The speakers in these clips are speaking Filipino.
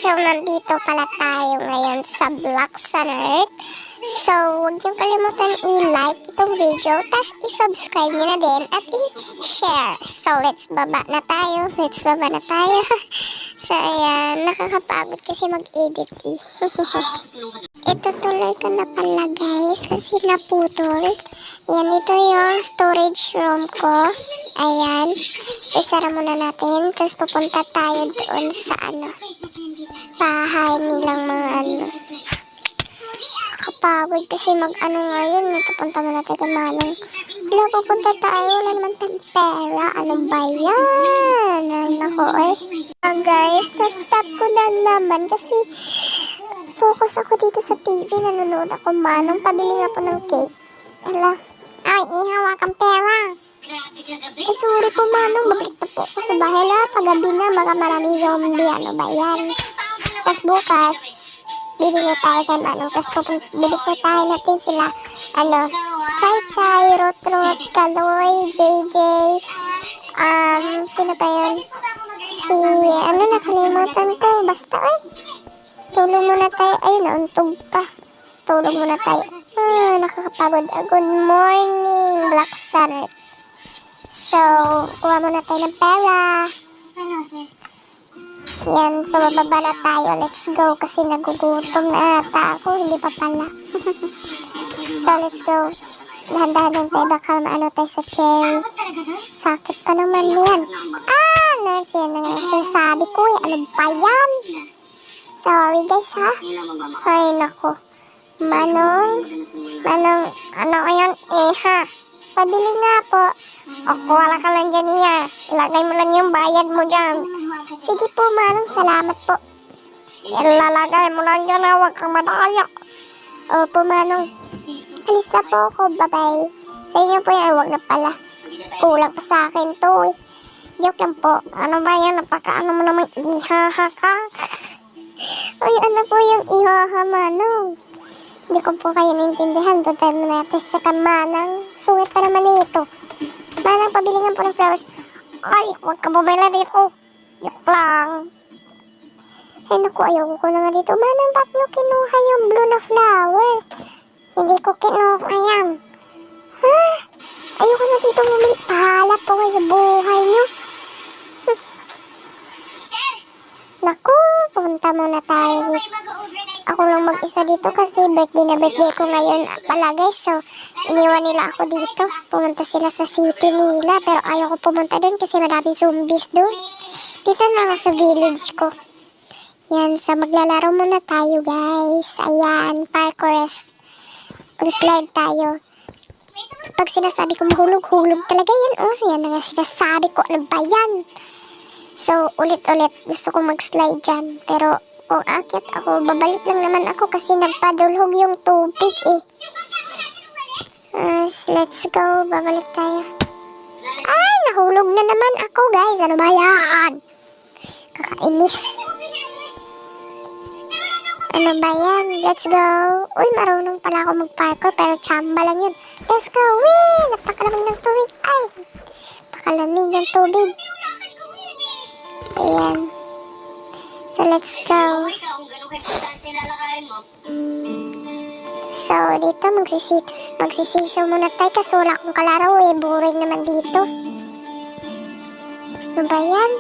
So, nandito pala tayo ngayon sa Blocks on Earth. So, huwag niyong kalimutan i-like itong video, tapos i-subscribe niyo na din at i-share. So, let's baba na tayo. So, ayan. Nakakapagod kasi mag-edit eh. Ito tuloy ko na pala guys kasi naputol. Ayan, ito yung storage room ko. Ayan. So, isara muna natin. Tapos pupunta tayo doon sa bahay nilang mga Kapagod kasi mag-ano ngayon. Pupunta muna tayo kay Manong. Wala, pupunta tayo. Wala naman tayong pera. Ano ba yan? Nako eh. Guys, na-stop ko na naman kasi focus ako dito sa TV. Nanonood ako. Manong, pabili nga po ng cake. Hala. Ay, ihawa kang pera. Eh, sorry po, Manong. Babalik na po ako sa bahay na. Pagabi na, baka maraming zombie. Ano ba yan? Tapos bukas, bibili tayo kay Manong. Tapos bibisitahin natin sila. Chai, Rot, Kaloy, JJ. Sino pa yun? Nakalimutan ko. Basta, tulog muna tayo. Ay, nauntog pa. Tulog muna tayo. Nakakapagod. Good morning, Blocks on Earth. So, kuha muna tayo ng pera. Yan, so bababa na tayo. Let's go kasi nagugutom na ata ako. Hindi pa pala. So, let's go. Dahan-dahan lang tayo. Baka maano tayo sa cherry. Sakit pa naman yan. Sinasabi ko eh. Ano ba yan? Sorry guys ha. Ay, nako. Manong, ano yan ha? Pabili nga po. Wala ka lang dyan iya. Ilagay mo lang yung bayad mo dyan. Sige po, Manong. Salamat po. Ilalagay mo lang dyan. Huwag kang madaya. Opo, Manong. Alis na po ako. Bye-bye. Sa inyo po yan. Huwag na pala. Kulang pa sa akin to eh. Joke lang po. Ano ba yan? Napaka-ano mo naman ihaha ka? Ay, ano po yung ihaha, Manong? Hindi ko po kayo naintindihan. Doon tayo natin sa Manang. Sungit pa naman ito. Manang, pabili nga po ng flowers. Ay, huwag ka bumila dito. Yok lang. Ay, naku, ayoko ko na nga dito. Manang, ba't nyo kinuha yung blue na flowers? Hindi ko kinuha yan. Ha? Ayoko na dito bumili. Pahala po kayo sa buhay nyo. Naku, punta muna tayo dito. Ako lang mag-isa dito kasi birthday ko ngayon pala guys. So, iniwan nila ako dito. Pumunta sila sa city nila. Pero ayaw ko pumunta doon kasi maraming zombies doon. Dito na ako sa village ko. Yan, so maglalaro muna tayo guys. Ayan, parkour. Mag-slide tayo. Pag sinasabi ko mahulog talaga yan. Yan na nga sinasabi ko. Ano ba yan? So, ulit-ulit gusto kong mag-slide dyan. Pero kung akit ako, babalik lang naman ako kasi nagpadulhog yung tubig eh. Let's go, babalik tayo. Ay, nahulog na naman ako guys. Ano ba yan? Kakainis. Ano ba yan? Let's go. Uy, marunong pala ako mag-parkour pero chamba lang yun. Let's go. Wee! Napakalamig ng tubig. Ay, napakalamig ng tubig. Ayan. So, let's go. So, dito magsisiso muna tayo kasi wala akong kalaro eh. Boring naman dito. Ano ba yan?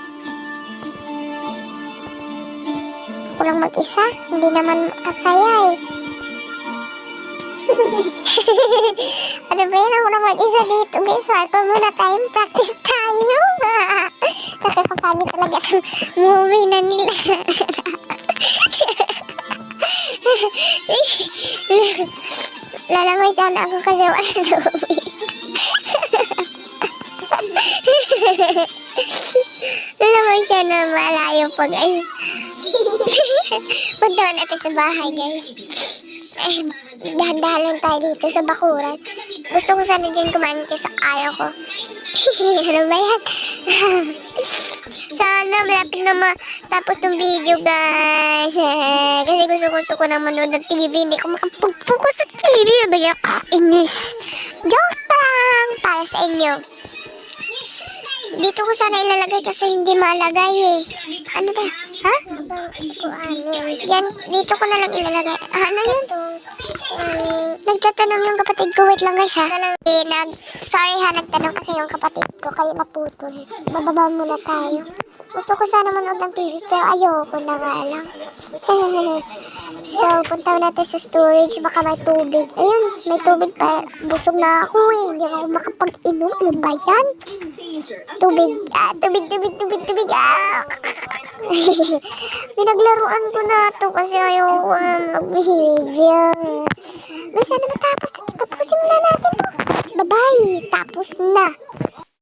Ako lang mag-isa. Hindi naman kasaya eh. Ano ba yan? Ako lang mag-isa dito. Guys, parkour muna tayo. Practice tayo. Nakakapani talaga sa movie na nila. Lalangoy sana ako kasi wala movie. Lalangoy siya na malayo pa guys. Punta natin sa bahay guys. Dahan-dahan lang tayo dito sa bakuran. Gusto ko sana dyan kumain kasi ayaw ko. Ano ba yan? Sana malapit na matapos ng video guys. Kasi gusto ko nang manood ng TV. Hindi ko makapag-focus sa TV. Bagay kainis. Joke lang para sa inyo. Dito ko sana ilalagay kasi hindi malagay eh. Ano ba? Ha? Yan, dito ko na lang ilalagay. Ano yun? Nagtatanong yung kapatid ko. Wait lang guys ha. Sorry ha, nagtanong kasi yung kapatid ko. Kaya naputol. Bababa muna tayo. Gusto ko sana manood ng TV pero ayoko na nga lang. So, punta natin sa storage. Baka may tubig. Ayun, may tubig pa. Busog na ako eh. Hindi ako makapag-inom. Ano ba yan? Tubig. Tubig. Pinaglaruan ko na to kasi ayoko mag-video. Sana matapos. Tapusin muna natin to. Bye-bye. Tapos na.